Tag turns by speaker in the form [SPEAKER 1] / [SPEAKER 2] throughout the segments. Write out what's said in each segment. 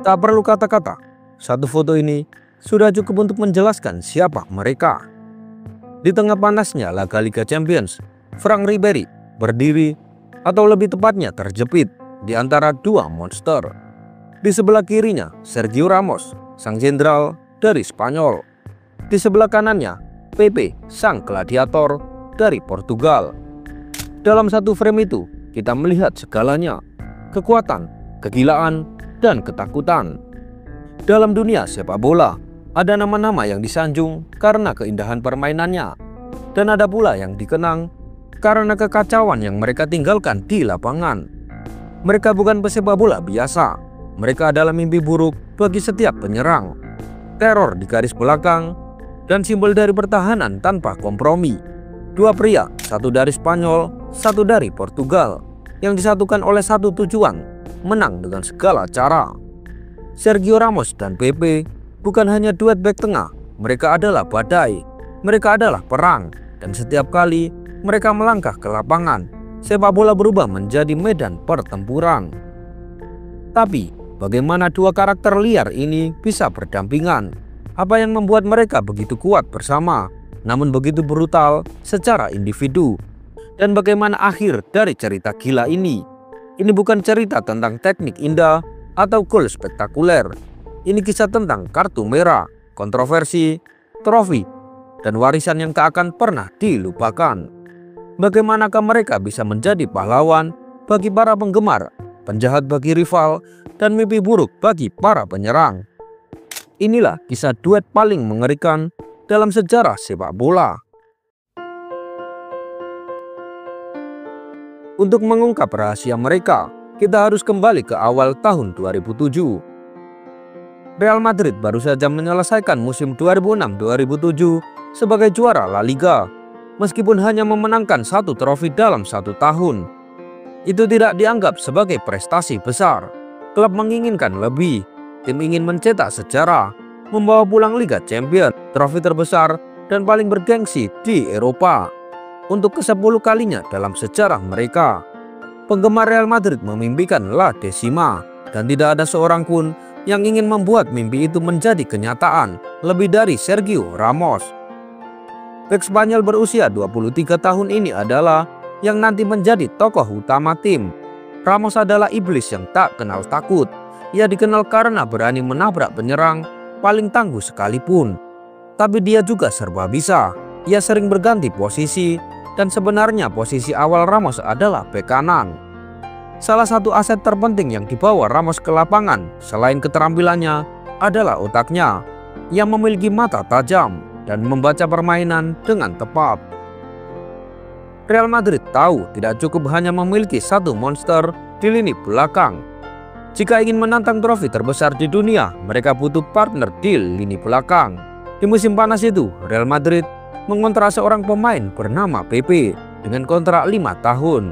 [SPEAKER 1] Tak perlu kata-kata, satu foto ini sudah cukup untuk menjelaskan siapa mereka. Di tengah panasnya laga Liga Champions, Franck Ribéry berdiri, atau lebih tepatnya terjepit, di antara dua monster. Di sebelah kirinya Sergio Ramos, sang jenderal dari Spanyol. Di sebelah kanannya Pepe, sang gladiator dari Portugal. Dalam satu frame itu kita melihat segalanya, kekuatan, kegilaan, dan ketakutan. Dalam dunia sepak bola, ada nama-nama yang disanjung karena keindahan permainannya, dan ada pula yang dikenang karena kekacauan yang mereka tinggalkan di lapangan. Mereka bukan pesepak bola biasa, mereka adalah mimpi buruk bagi setiap penyerang, teror di garis belakang, dan simbol dari pertahanan tanpa kompromi. Dua pria, satu dari Spanyol, satu dari Portugal, yang disatukan oleh satu tujuan, menang dengan segala cara. Sergio Ramos dan Pepe bukan hanya duet bek tengah, mereka adalah badai, mereka adalah perang, dan setiap kali mereka melangkah ke lapangan, sepak bola berubah menjadi medan pertempuran. Tapi bagaimana dua karakter liar ini bisa berdampingan? Apa yang membuat mereka begitu kuat bersama, namun begitu brutal secara individu? Dan bagaimana akhir dari cerita gila ini? Ini bukan cerita tentang teknik indah atau gol spektakuler. Ini kisah tentang kartu merah, kontroversi, trofi, dan warisan yang tak akan pernah dilupakan. Bagaimanakah mereka bisa menjadi pahlawan bagi para penggemar, penjahat bagi rival, dan mimpi buruk bagi para penyerang? Inilah kisah duet paling mengerikan dalam sejarah sepak bola. Untuk mengungkap rahasia mereka, kita harus kembali ke awal tahun 2007. Real Madrid baru saja menyelesaikan musim 2006-2007 sebagai juara La Liga. Meskipun hanya memenangkan satu trofi dalam satu tahun, itu tidak dianggap sebagai prestasi besar. Klub menginginkan lebih. Tim ingin mencetak sejarah, membawa pulang Liga Champions, trofi terbesar dan paling bergengsi di Eropa. Untuk ke-10 kalinya dalam sejarah mereka, penggemar Real Madrid memimpikan La Decima, dan tidak ada seorang pun yang ingin membuat mimpi itu menjadi kenyataan lebih dari Sergio Ramos. Bek Spanyol berusia 23 tahun ini adalah yang nanti menjadi tokoh utama tim. Ramos adalah iblis yang tak kenal takut. Ia dikenal karena berani menabrak penyerang paling tangguh sekalipun. Tapi dia juga serba bisa. Ia sering berganti posisi, dan sebenarnya posisi awal Ramos adalah bek kanan. Salah satu aset terpenting yang dibawa Ramos ke lapangan selain keterampilannya adalah otaknya. Ia memiliki mata tajam dan membaca permainan dengan tepat. Real Madrid tahu tidak cukup hanya memiliki satu monster di lini belakang. Jika ingin menantang trofi terbesar di dunia, mereka butuh partner di lini belakang. Di musim panas itu, Real Madrid mengontrak seorang pemain bernama Pepe dengan kontrak 5 tahun.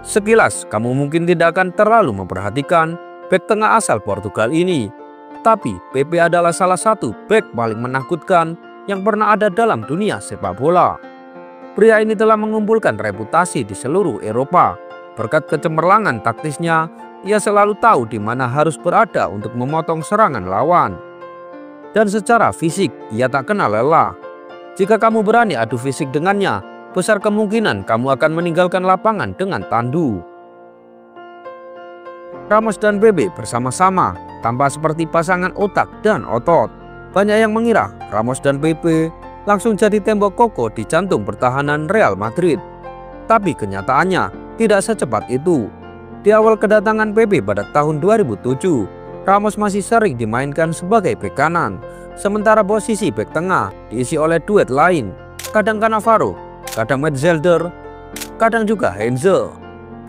[SPEAKER 1] Sekilas kamu mungkin tidak akan terlalu memperhatikan bek tengah asal Portugal ini, tapi Pepe adalah salah satu bek paling menakutkan yang pernah ada dalam dunia sepak bola. Pria ini telah mengumpulkan reputasi di seluruh Eropa. Berkat kecemerlangan taktisnya, ia selalu tahu di mana harus berada untuk memotong serangan lawan. Dan secara fisik, ia tak kenal lelah. Jika kamu berani adu fisik dengannya, besar kemungkinan kamu akan meninggalkan lapangan dengan tandu. Ramos dan Pepe bersama-sama tampak seperti pasangan otak dan otot. Banyak yang mengira Ramos dan Pepe langsung jadi tembok kokoh di jantung pertahanan Real Madrid. Tapi kenyataannya tidak secepat itu. Di awal kedatangan Pepe pada tahun 2007, Ramos masih sering dimainkan sebagai bek kanan, sementara posisi bek tengah diisi oleh duet lain, kadang Cannavaro, kadang Metzelder, kadang juga Heinze.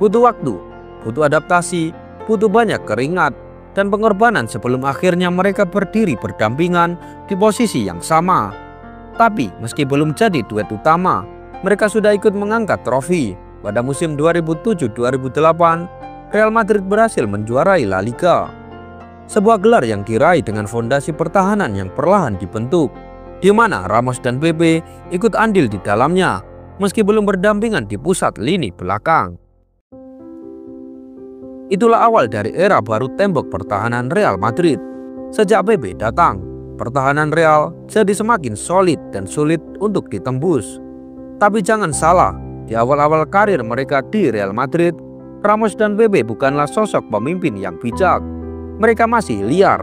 [SPEAKER 1] Butuh waktu, butuh adaptasi, butuh banyak keringat dan pengorbanan sebelum akhirnya mereka berdiri berdampingan di posisi yang sama. Tapi meski belum jadi duet utama, mereka sudah ikut mengangkat trofi. Pada musim 2007-2008, Real Madrid berhasil menjuarai La Liga, sebuah gelar yang diraih dengan fondasi pertahanan yang perlahan dibentuk, di mana Ramos dan Pepe ikut andil di dalamnya, meski belum berdampingan di pusat lini belakang. Itulah awal dari era baru tembok pertahanan Real Madrid. Sejak Pepe datang, pertahanan Real jadi semakin solid dan sulit untuk ditembus. Tapi jangan salah, di awal-awal karir mereka di Real Madrid, Ramos dan Pepe bukanlah sosok pemimpin yang bijak. Mereka masih liar,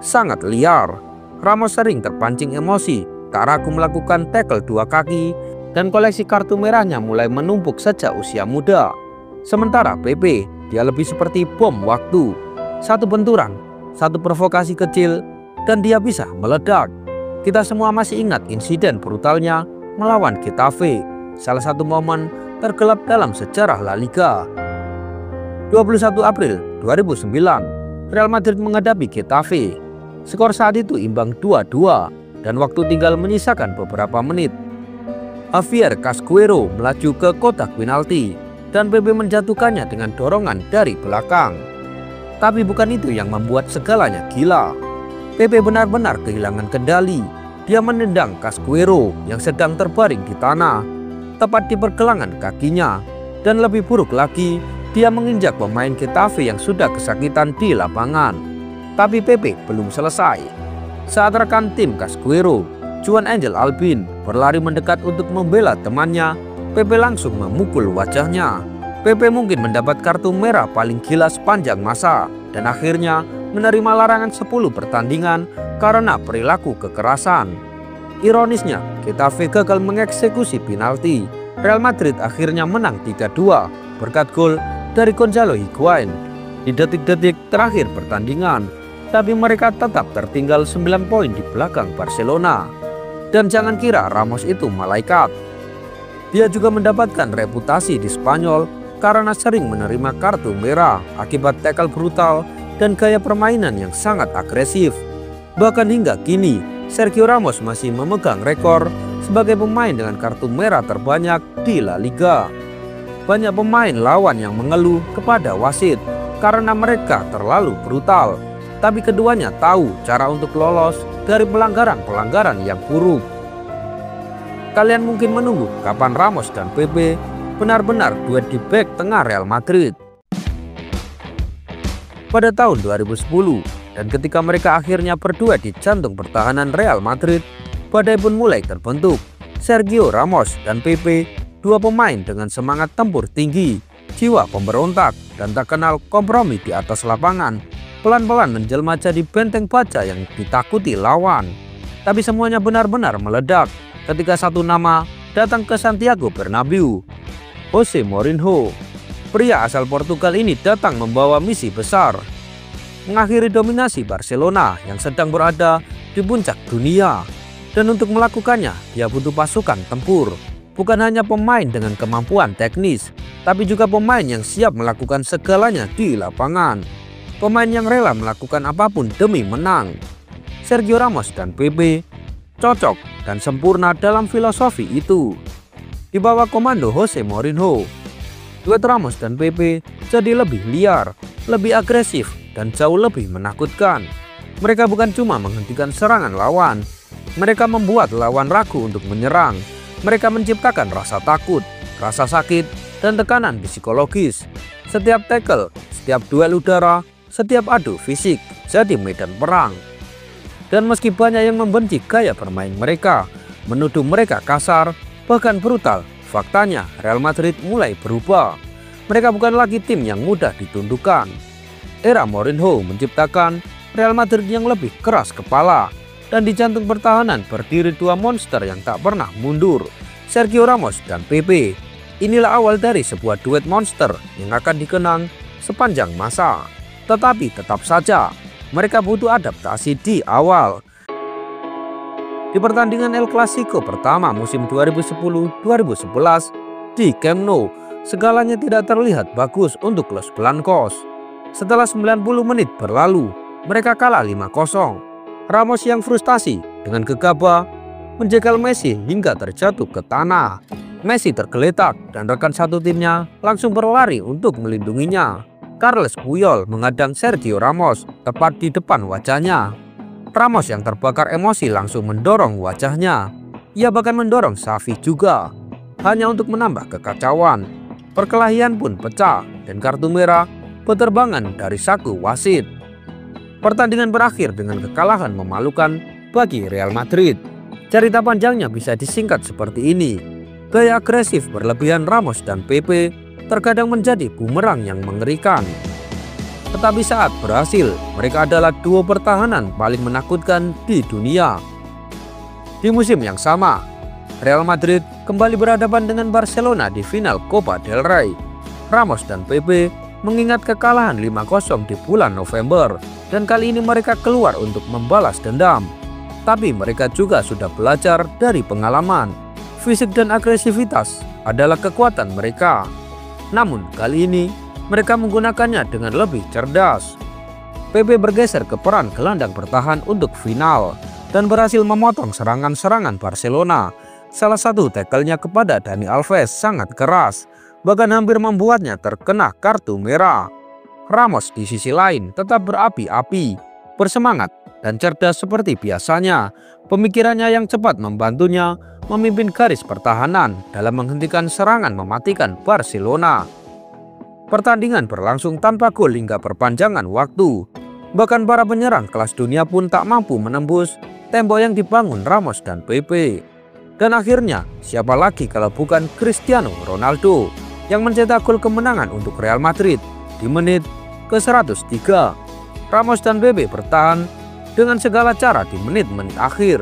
[SPEAKER 1] sangat liar. Ramos sering terpancing emosi, tak ragu melakukan tackle dua kaki, dan koleksi kartu merahnya mulai menumpuk sejak usia muda. Sementara Pepe, dia lebih seperti bom waktu. Satu benturan, satu provokasi kecil, dan dia bisa meledak. Kita semua masih ingat insiden brutalnya melawan Getafe, salah satu momen tergelap dalam sejarah La Liga. 21 April 2009, Real Madrid menghadapi Getafe. Skor saat itu imbang 2-2 dan waktu tinggal menyisakan beberapa menit. Javier Casquero melaju ke kotak penalti dan Pepe menjatuhkannya dengan dorongan dari belakang. Tapi bukan itu yang membuat segalanya gila. Pepe benar-benar kehilangan kendali. Dia menendang Casquero yang sedang terbaring di tanah, tepat di pergelangan kakinya. Dan lebih buruk lagi, dia menginjak pemain Getafe yang sudah kesakitan di lapangan. Tapi Pepe belum selesai. Saat rekan tim Casquero, Juan Angel Albin, berlari mendekat untuk membela temannya, Pepe langsung memukul wajahnya. Pepe mungkin mendapat kartu merah paling gila sepanjang masa dan akhirnya menerima larangan 10 pertandingan karena perilaku kekerasan. Ironisnya, Getafe gagal mengeksekusi penalti. Real Madrid akhirnya menang 3-2 berkat gol dari Gonzalo Higuain di detik-detik terakhir pertandingan. Tapi mereka tetap tertinggal 9 poin di belakang Barcelona. Dan jangan kira Ramos itu malaikat. Dia juga mendapatkan reputasi di Spanyol karena sering menerima kartu merah akibat tackle brutal dan gaya permainan yang sangat agresif. Bahkan hingga kini, Sergio Ramos masih memegang rekor sebagai pemain dengan kartu merah terbanyak di La Liga. Banyak pemain lawan yang mengeluh kepada wasit karena mereka terlalu brutal. Tapi keduanya tahu cara untuk lolos dari pelanggaran-pelanggaran yang buruk. Kalian mungkin menunggu kapan Ramos dan Pepe benar-benar duet di bek tengah Real Madrid. Pada tahun 2010, dan ketika mereka akhirnya berduet di jantung pertahanan Real Madrid, badai pun mulai terbentuk. Sergio Ramos dan Pepe, dua pemain dengan semangat tempur tinggi, jiwa pemberontak, dan tak kenal kompromi di atas lapangan, pelan-pelan menjelma jadi benteng baja yang ditakuti lawan. Tapi semuanya benar-benar meledak ketika satu nama datang ke Santiago Bernabeu. Jose Mourinho. Pria asal Portugal ini datang membawa misi besar, mengakhiri dominasi Barcelona yang sedang berada di puncak dunia. Dan untuk melakukannya, dia butuh pasukan tempur. Bukan hanya pemain dengan kemampuan teknis, tapi juga pemain yang siap melakukan segalanya di lapangan. Pemain yang rela melakukan apapun demi menang. Sergio Ramos dan Pepe cocok dan sempurna dalam filosofi itu. Di bawah komando Jose Mourinho, duet Ramos dan Pepe jadi lebih liar, lebih agresif, dan jauh lebih menakutkan. Mereka bukan cuma menghentikan serangan lawan, mereka membuat lawan ragu untuk menyerang. Mereka menciptakan rasa takut, rasa sakit, dan tekanan psikologis. Setiap tackle, setiap duel udara, setiap adu fisik jadi medan perang. Dan meski banyak yang membenci gaya bermain mereka, menuduh mereka kasar, bahkan brutal, faktanya Real Madrid mulai berubah. Mereka bukan lagi tim yang mudah ditundukkan. Era Mourinho menciptakan Real Madrid yang lebih keras kepala, dan di jantung pertahanan berdiri dua monster yang tak pernah mundur, Sergio Ramos dan Pepe. Inilah awal dari sebuah duet monster yang akan dikenang sepanjang masa. Tetapi tetap saja, mereka butuh adaptasi di awal. Di pertandingan El Clasico pertama musim 2010-2011 di Camp Nou, segalanya tidak terlihat bagus untuk Los Blancos. Setelah 90 menit berlalu, mereka kalah 5-0. Ramos yang frustasi dengan gegabah menjegal Messi hingga terjatuh ke tanah. Messi tergeletak dan rekan satu timnya langsung berlari untuk melindunginya. Carles Puyol menghadang Sergio Ramos tepat di depan wajahnya. Ramos yang terbakar emosi langsung mendorong wajahnya. Ia bahkan mendorong Xavi juga, hanya untuk menambah kekacauan. Perkelahian pun pecah dan kartu merah penerbangan dari saku wasit. Pertandingan berakhir dengan kekalahan memalukan bagi Real Madrid. Cerita panjangnya bisa disingkat seperti ini. Gaya agresif berlebihan Ramos dan Pepe terkadang menjadi bumerang yang mengerikan. Tetapi saat berhasil, mereka adalah duo pertahanan paling menakutkan di dunia. Di musim yang sama, Real Madrid kembali berhadapan dengan Barcelona di final Copa del Rey. Ramos dan Pepe mengingat kekalahan 5-0 di bulan November, dan kali ini mereka keluar untuk membalas dendam. Tapi mereka juga sudah belajar dari pengalaman. Fisik dan agresivitas adalah kekuatan mereka. Namun kali ini mereka menggunakannya dengan lebih cerdas. Pepe bergeser ke peran gelandang bertahan untuk final dan berhasil memotong serangan-serangan Barcelona. Salah satu tackle-nya kepada Dani Alves sangat keras, bahkan hampir membuatnya terkena kartu merah. Ramos di sisi lain tetap berapi-api, bersemangat dan cerdas seperti biasanya. Pemikirannya yang cepat membantunya memimpin garis pertahanan dalam menghentikan serangan mematikan Barcelona. Pertandingan berlangsung tanpa gol hingga perpanjangan waktu. Bahkan para penyerang kelas dunia pun tak mampu menembus tembok yang dibangun Ramos dan Pepe. Dan akhirnya, siapa lagi kalau bukan Cristiano Ronaldo yang mencetak gol kemenangan untuk Real Madrid di menit ke-103. Ramos dan Pepe bertahan dengan segala cara di menit-menit akhir.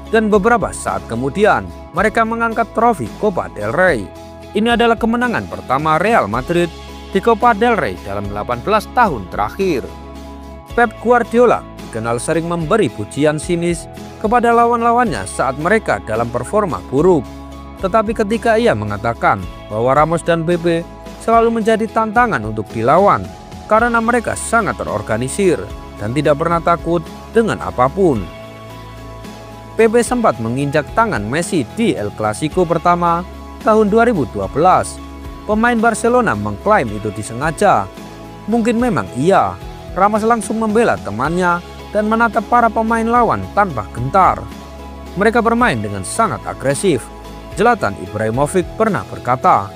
[SPEAKER 1] Dan beberapa saat kemudian, mereka mengangkat trofi Copa del Rey. Ini adalah kemenangan pertama Real Madrid di Copa del Rey dalam 18 tahun terakhir. Pep Guardiola dikenal sering memberi pujian sinis kepada lawan-lawannya saat mereka dalam performa buruk. Tetapi ketika ia mengatakan bahwa Ramos dan Pepe selalu menjadi tantangan untuk dilawan karena mereka sangat terorganisir dan tidak pernah takut dengan apapun. Pepe sempat menginjak tangan Messi di El Clasico pertama tahun 2012. Pemain Barcelona mengklaim itu disengaja. Mungkin memang iya. Ramos langsung membela temannya dan menatap para pemain lawan tanpa gentar. Mereka bermain dengan sangat agresif. Zlatan Ibrahimovic pernah berkata,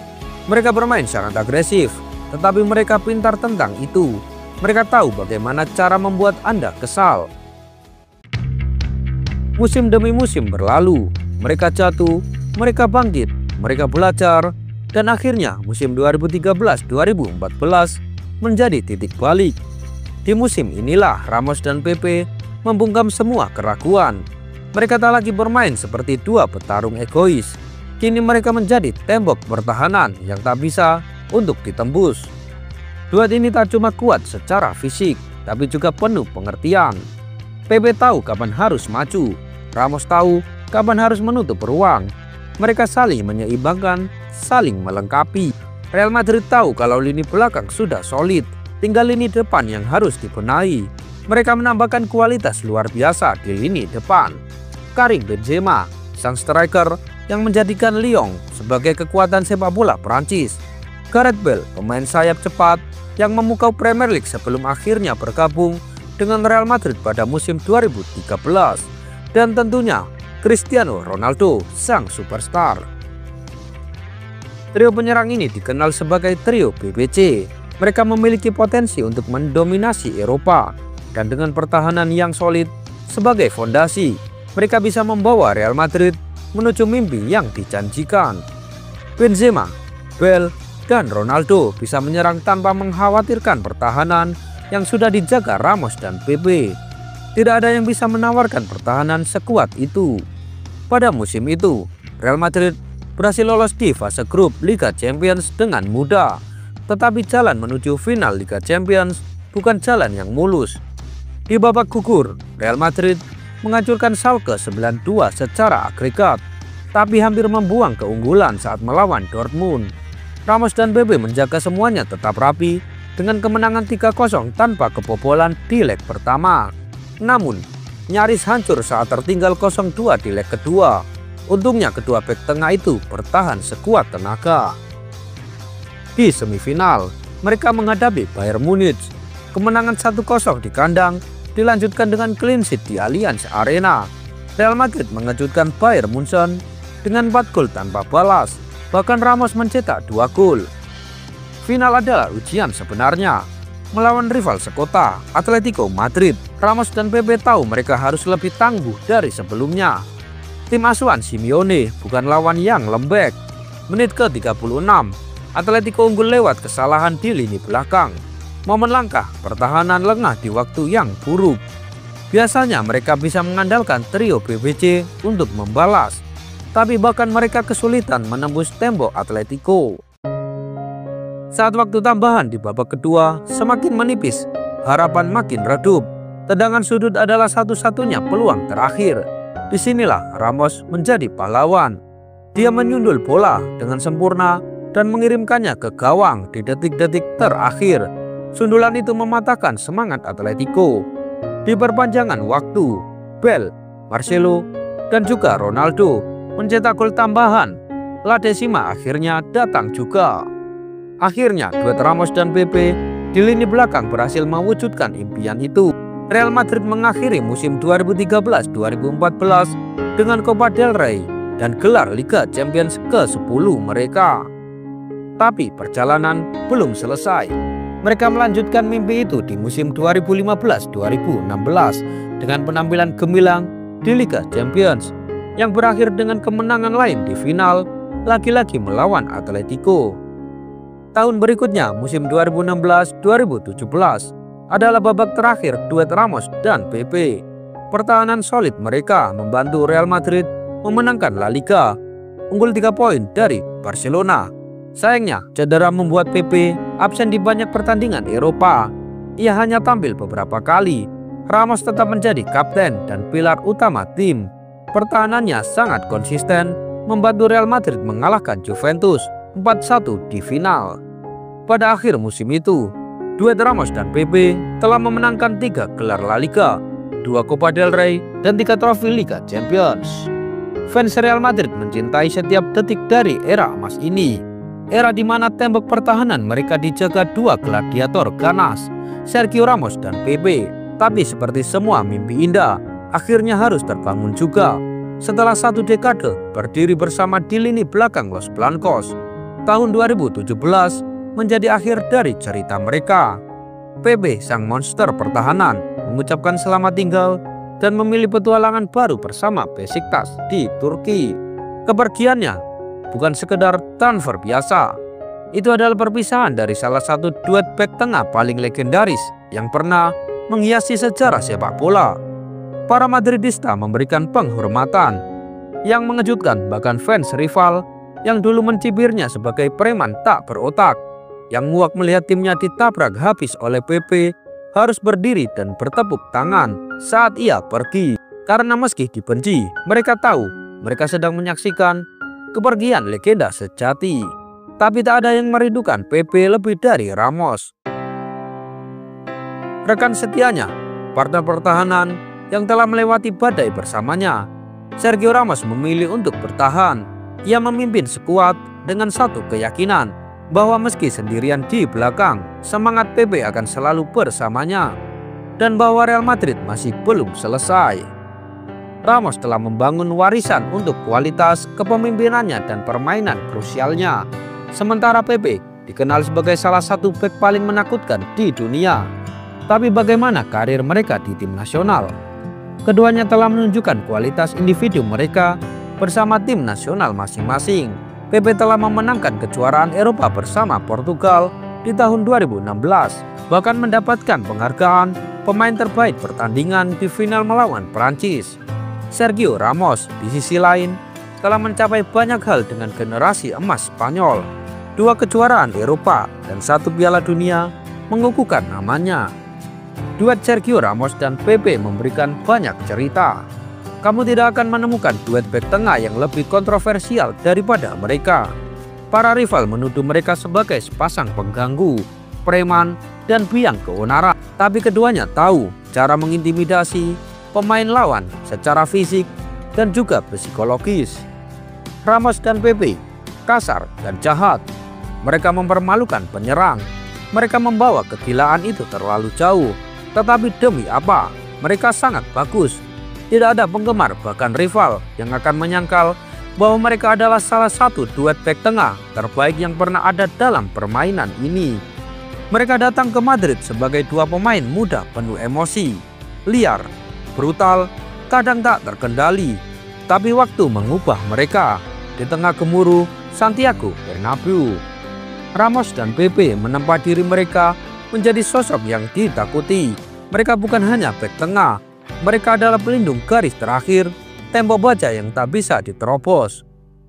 [SPEAKER 1] mereka bermain sangat agresif, tetapi mereka pintar tentang itu. Mereka tahu bagaimana cara membuat Anda kesal. Musim demi musim berlalu, mereka jatuh, mereka bangkit, mereka belajar, dan akhirnya musim 2013-2014 menjadi titik balik. Di musim inilah Ramos dan Pepe membungkam semua keraguan. Mereka tak lagi bermain seperti dua petarung egois. Kini mereka menjadi tembok pertahanan yang tak bisa untuk ditembus. Duet ini tak cuma kuat secara fisik, tapi juga penuh pengertian. Pepe tahu kapan harus maju, Ramos tahu kapan harus menutup ruang. Mereka saling menyeimbangkan, saling melengkapi. Real Madrid tahu kalau lini belakang sudah solid, tinggal lini depan yang harus dibenahi. Mereka menambahkan kualitas luar biasa di lini depan. Karim Benzema, sang striker yang menjadikan Lyon sebagai kekuatan sepak bola Prancis. Gareth Bale, pemain sayap cepat yang memukau Premier League sebelum akhirnya bergabung dengan Real Madrid pada musim 2013. Dan tentunya Cristiano Ronaldo, sang superstar. Trio penyerang ini dikenal sebagai trio BBC. Mereka memiliki potensi untuk mendominasi Eropa, dan dengan pertahanan yang solid sebagai fondasi, mereka bisa membawa Real Madrid menuju mimpi yang dijanjikan. Benzema, Bale, dan Ronaldo bisa menyerang tanpa mengkhawatirkan pertahanan yang sudah dijaga Ramos dan Pepe. Tidak ada yang bisa menawarkan pertahanan sekuat itu. Pada musim itu, Real Madrid berhasil lolos di fase grup Liga Champions dengan mudah. Tetapi jalan menuju final Liga Champions bukan jalan yang mulus. Di babak gugur, Real Madrid menghancurkan Schalke 92 secara agregat, tapi hampir membuang keunggulan saat melawan Dortmund. Ramos dan Pepe menjaga semuanya tetap rapi dengan kemenangan 3-0 tanpa kebobolan di leg pertama. Namun, nyaris hancur saat tertinggal 0-2 di leg kedua. Untungnya kedua bek tengah itu bertahan sekuat tenaga. Di semifinal, mereka menghadapi Bayern Munich. Kemenangan 1-0 di kandang dilanjutkan dengan clean sheet di Allianz Arena. Real Madrid mengejutkan Bayern Munchen dengan 4 gol tanpa balas. Bahkan Ramos mencetak 2 gol. Final adalah ujian sebenarnya. Melawan rival sekota, Atletico Madrid, Ramos dan Pepe tahu mereka harus lebih tangguh dari sebelumnya. Tim asuhan Simeone bukan lawan yang lembek. Menit ke-36, Atletico unggul lewat kesalahan di lini belakang. Momen langkah pertahanan lengah di waktu yang buruk. Biasanya mereka bisa mengandalkan trio BBC untuk membalas, tapi bahkan mereka kesulitan menembus tembok Atletico. Saat waktu tambahan di babak kedua semakin menipis, harapan makin redup. Tendangan sudut adalah satu-satunya peluang terakhir. Disinilah Ramos menjadi pahlawan. Dia menyundul bola dengan sempurna dan mengirimkannya ke gawang di detik-detik terakhir. Sundulan itu mematahkan semangat Atletico. Di perpanjangan waktu, Bale, Marcelo, dan juga Ronaldo mencetak gol tambahan. La Decima akhirnya datang juga. Akhirnya duet Ramos dan Pepe di lini belakang berhasil mewujudkan impian itu. Real Madrid mengakhiri musim 2013-2014 dengan Copa del Rey dan gelar Liga Champions ke-10 mereka. Tapi perjalanan belum selesai. Mereka melanjutkan mimpi itu di musim 2015-2016 dengan penampilan gemilang di Liga Champions yang berakhir dengan kemenangan lain di final, lagi-lagi melawan Atletico. Tahun berikutnya, musim 2016-2017 adalah babak terakhir duet Ramos dan Pepe. Pertahanan solid mereka membantu Real Madrid memenangkan La Liga, unggul 3 poin dari Barcelona. Sayangnya, cedera membuat Pepe absen di banyak pertandingan Eropa. Ia hanya tampil beberapa kali. Ramos tetap menjadi kapten dan pilar utama tim. Pertahanannya sangat konsisten, membantu Real Madrid mengalahkan Juventus 4-1 di final. Pada akhir musim itu, duet Ramos dan Pepe telah memenangkan 3 gelar La Liga, 2 Copa del Rey, dan 3 trofi Liga Champions. Fans Real Madrid mencintai setiap detik dari era emas ini. Era di mana tembok pertahanan mereka dijaga 2 gladiator ganas, Sergio Ramos dan Pepe. Tapi seperti semua mimpi indah, akhirnya harus terbangun juga. Setelah 1 dekade berdiri bersama di lini belakang Los Blancos, tahun 2017 menjadi akhir dari cerita mereka. Pepe, sang monster pertahanan, mengucapkan selamat tinggal dan memilih petualangan baru bersama Besiktas di Turki. Kepergiannya bukan sekedar transfer biasa. Itu adalah perpisahan dari salah satu duet bek tengah paling legendaris yang pernah menghiasi sejarah sepak bola. Para Madridista memberikan penghormatan yang mengejutkan, bahkan fans rival yang dulu mencibirnya sebagai preman tak berotak, yang muak melihat timnya ditabrak habis oleh Pepe, harus berdiri dan bertepuk tangan saat ia pergi. Karena meski dibenci, mereka tahu mereka sedang menyaksikan kepergian legenda sejati. Tapi tak ada yang merindukan Pepe lebih dari Ramos. Rekan setianya, partner pertahanan yang telah melewati badai bersamanya, Sergio Ramos memilih untuk bertahan. Ia memimpin skuad dengan satu keyakinan, bahwa meski sendirian di belakang, semangat Pepe akan selalu bersamanya, dan bahwa Real Madrid masih belum selesai. Ramos telah membangun warisan untuk kualitas kepemimpinannya dan permainan krusialnya, sementara Pepe dikenal sebagai salah satu bek paling menakutkan di dunia. Tapi bagaimana karir mereka di tim nasional? Keduanya telah menunjukkan kualitas individu mereka bersama tim nasional masing-masing. Pepe telah memenangkan kejuaraan Eropa bersama Portugal di tahun 2016, bahkan mendapatkan penghargaan pemain terbaik pertandingan di final melawan Prancis. Sergio Ramos di sisi lain telah mencapai banyak hal dengan generasi emas Spanyol. 2 kejuaraan Eropa dan 1 Piala Dunia mengukuhkan namanya. Duet Sergio Ramos dan Pepe memberikan banyak cerita. Kamu tidak akan menemukan duet bek tengah yang lebih kontroversial daripada mereka. Para rival menuduh mereka sebagai sepasang pengganggu, preman, dan biang keonaran. Tapi keduanya tahu cara mengintimidasi pemain lawan secara fisik dan juga psikologis. Ramos dan Pepe kasar dan jahat. Mereka mempermalukan penyerang. Mereka membawa kegilaan itu terlalu jauh. Tetapi demi apa? Mereka sangat bagus. Tidak ada penggemar bahkan rival yang akan menyangkal bahwa mereka adalah salah satu duet bek tengah terbaik yang pernah ada dalam permainan ini. Mereka datang ke Madrid sebagai dua pemain muda penuh emosi, liar, brutal, kadang tak terkendali. Tapi waktu mengubah mereka. Di tengah gemuruh Santiago Bernabeu, Ramos dan Pepe menempa diri mereka menjadi sosok yang ditakuti. Mereka bukan hanya bek tengah, mereka adalah pelindung garis terakhir, tembok baja yang tak bisa diterobos.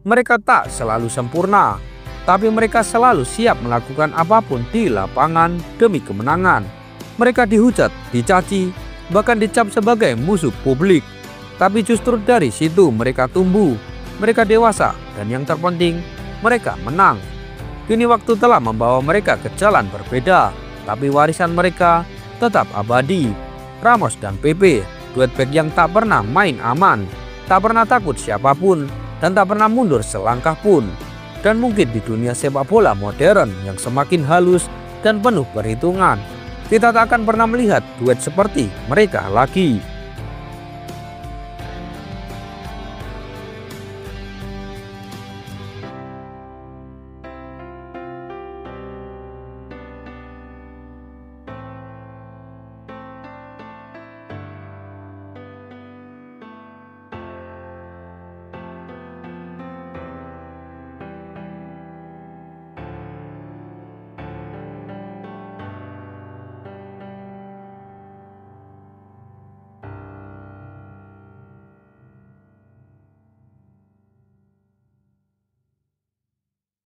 [SPEAKER 1] Mereka tak selalu sempurna, tapi mereka selalu siap melakukan apapun di lapangan demi kemenangan. Mereka dihujat, dicaci, bahkan dicap sebagai musuh publik. Tapi justru dari situ mereka tumbuh, mereka dewasa, dan yang terpenting, mereka menang. Kini waktu telah membawa mereka ke jalan berbeda, tapi warisan mereka tetap abadi. Ramos dan Pepe, duet bek yang tak pernah main aman, tak pernah takut siapapun, dan tak pernah mundur selangkah pun. Dan mungkin di dunia sepak bola modern yang semakin halus dan penuh perhitungan, kita tak akan pernah melihat duet seperti mereka lagi.